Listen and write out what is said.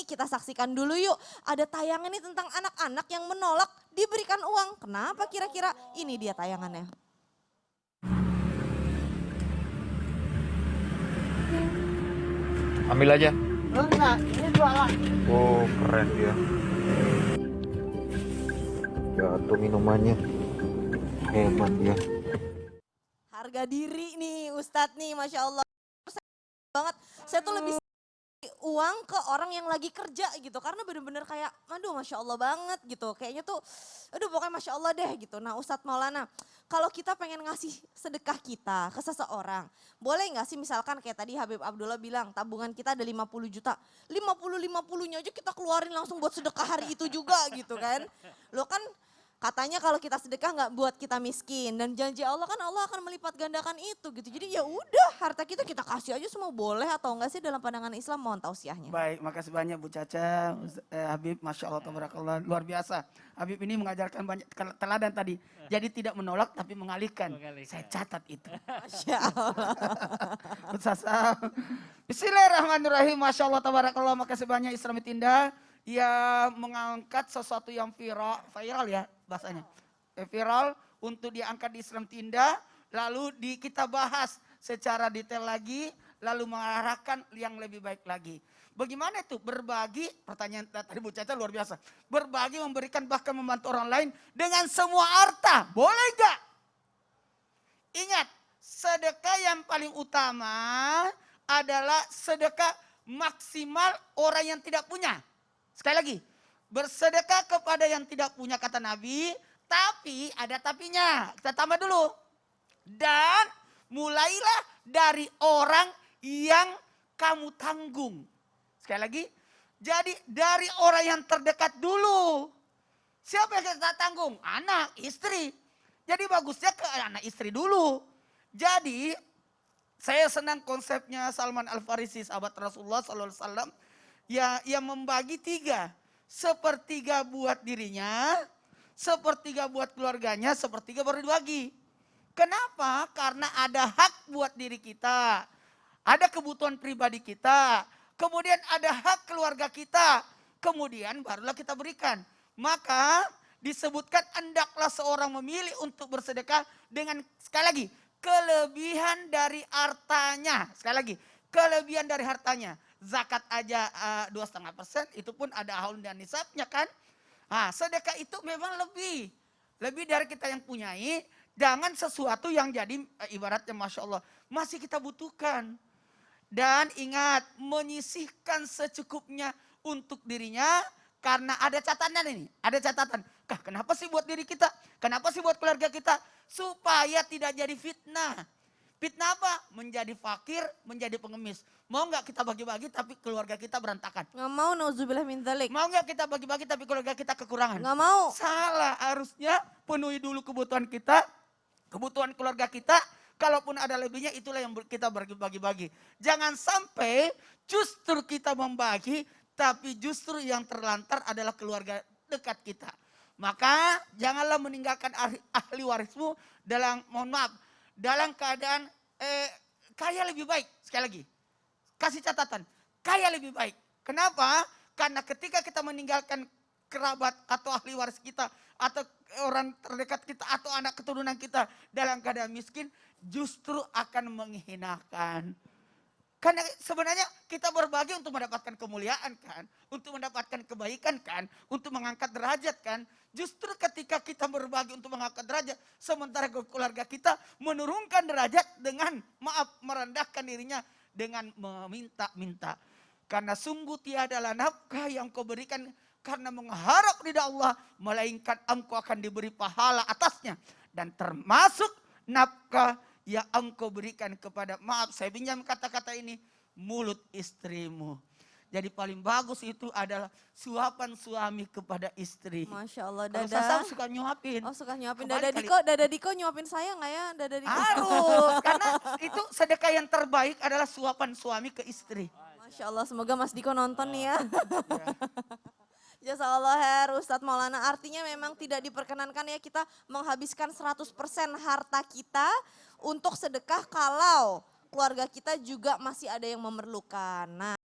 kita saksikan dulu yuk. Ada tayangan nih tentang anak-anak yang menolak diberikan uang. Kenapa kira-kira? Ini dia tayangannya. Ambil aja. Enggak, ini jualan. Oh, keren dia. Jatuh minumannya. Hebat dia. Harga diri nih Ustadz nih, Masya Allah. Banget, saya tuh lebih uang ke orang yang lagi kerja gitu. Karena bener-bener kayak, aduh Masya Allah banget gitu. Kayaknya tuh, aduh pokoknya Masya Allah deh gitu. Nah Ustadz Maulana, kalau kita pengen ngasih sedekah kita ke seseorang, boleh gak sih misalkan kayak tadi Habib Abdullah bilang, tabungan kita ada 50 juta. 50-50-nya aja kita keluarin langsung buat sedekah hari itu juga gitu kan. Lo kan katanya kalau kita sedekah nggak buat kita miskin, dan janji Allah kan Allah akan melipat gandakan itu gitu. Jadi ya udah harta kita kasih aja semua, boleh atau enggak sih dalam pandangan Islam? Mohon tausiahnya. Baik, makasih banyak Bu Caca, Habib, Masya Allah, tabarakallah, luar biasa. Habib ini mengajarkan banyak teladan tadi. Jadi tidak menolak tapi mengalihkan. Saya catat itu. Masya Allah. Ustazah. Bismillahirrahmanirrahim, Masya Allah, tabarakallah, makasih banyak Islami Tinda. Ya mengangkat sesuatu yang viral ya bahasanya. Viral untuk diangkat di Islam Tinda, lalu kita bahas secara detail lagi, lalu mengarahkan yang lebih baik lagi. Bagaimana itu berbagi? Pertanyaan tadi Bu Caca luar biasa. Berbagi, memberikan, bahkan membantu orang lain dengan semua harta. Boleh gak? Ingat, sedekah yang paling utama adalah sedekah maksimal orang yang tidak punya. Sekali lagi, bersedekah kepada yang tidak punya kata Nabi, tapi ada tapinya. Kita tambah dulu. Dan mulailah dari orang yang kamu tanggung. Sekali lagi, jadi dari orang yang terdekat dulu. Siapa yang kita tanggung? Anak, istri. Jadi bagusnya ke anak istri dulu. Jadi saya senang konsepnya Salman Al-Farisi, sahabat Rasulullah SAW. Ya, yang membagi 3. Sepertiga buat dirinya, sepertiga buat keluarganya, sepertiga baru dibagi. Kenapa? Karena ada hak buat diri kita. Ada kebutuhan pribadi kita. Kemudian ada hak keluarga kita. Kemudian barulah kita berikan. Maka disebutkan hendaklah seorang memilih untuk bersedekah dengan, sekali lagi, kelebihan dari hartanya. Sekali lagi, kelebihan dari hartanya. Zakat aja 2,5%, itu pun ada haul dan nisabnya kan. Nah, sedekah itu memang lebih dari kita yang punyai, dengan sesuatu yang jadi ibaratnya Masya Allah masih kita butuhkan. Dan ingat, menyisihkan secukupnya untuk dirinya, karena ada catatan ini, ada catatan. Kenapa sih buat diri kita? Kenapa sih buat keluarga kita? Supaya tidak jadi fitnah. Fitnah apa? Menjadi fakir, menjadi pengemis. Mau nggak kita bagi-bagi tapi keluarga kita berantakan? Nggak mau, nauzubillah min dzalik. Mau nggak kita bagi-bagi tapi keluarga kita kekurangan? Nggak mau. Salah, harusnya penuhi dulu kebutuhan kita, kebutuhan keluarga kita. Kalaupun ada lebihnya, itulah yang kita bagi-bagi. Jangan sampai justru kita membagi, tapi justru yang terlantar adalah keluarga dekat kita. Maka janganlah meninggalkan ahli warismu dalam, mohon maaf, dalam keadaan kaya lebih baik. Sekali lagi, kasih catatan, kaya lebih baik. Kenapa? Karena ketika kita meninggalkan kerabat atau ahli waris kita, atau orang terdekat kita, atau anak keturunan kita dalam keadaan miskin, justru akan menghinakan. Karena sebenarnya kita berbagi untuk mendapatkan kemuliaan kan, untuk mendapatkan kebaikan kan, untuk mengangkat derajat kan. Justru ketika kita berbagi untuk mengangkat derajat, sementara keluarga kita menurunkan derajat dengan merendahkan dirinya dengan meminta-minta. Karena sungguh tiadalah nafkah yang kau berikan karena mengharap ridha Allah, melainkan engkau akan diberi pahala atasnya. Dan termasuk nafkah yang engkau berikan kepada, maaf saya pinjam kata-kata ini, mulut istrimu. Jadi paling bagus itu adalah suapan suami kepada istri. Masya Allah, Kalau Dada. saya suka nyuapin. Oh suka nyuapin. Kebalik Dada Diko nyuapin saya nggak ya? Dada Diko. Harus, karena itu sedekah yang terbaik adalah suapan suami ke istri. Masya Allah, semoga Mas Diko nonton nih ya. Ya. Jazakallah khair Ustadz Maulana, artinya memang tidak diperkenankan ya kita menghabiskan 100% harta kita untuk sedekah kalau keluarga kita juga masih ada yang memerlukan. Nah.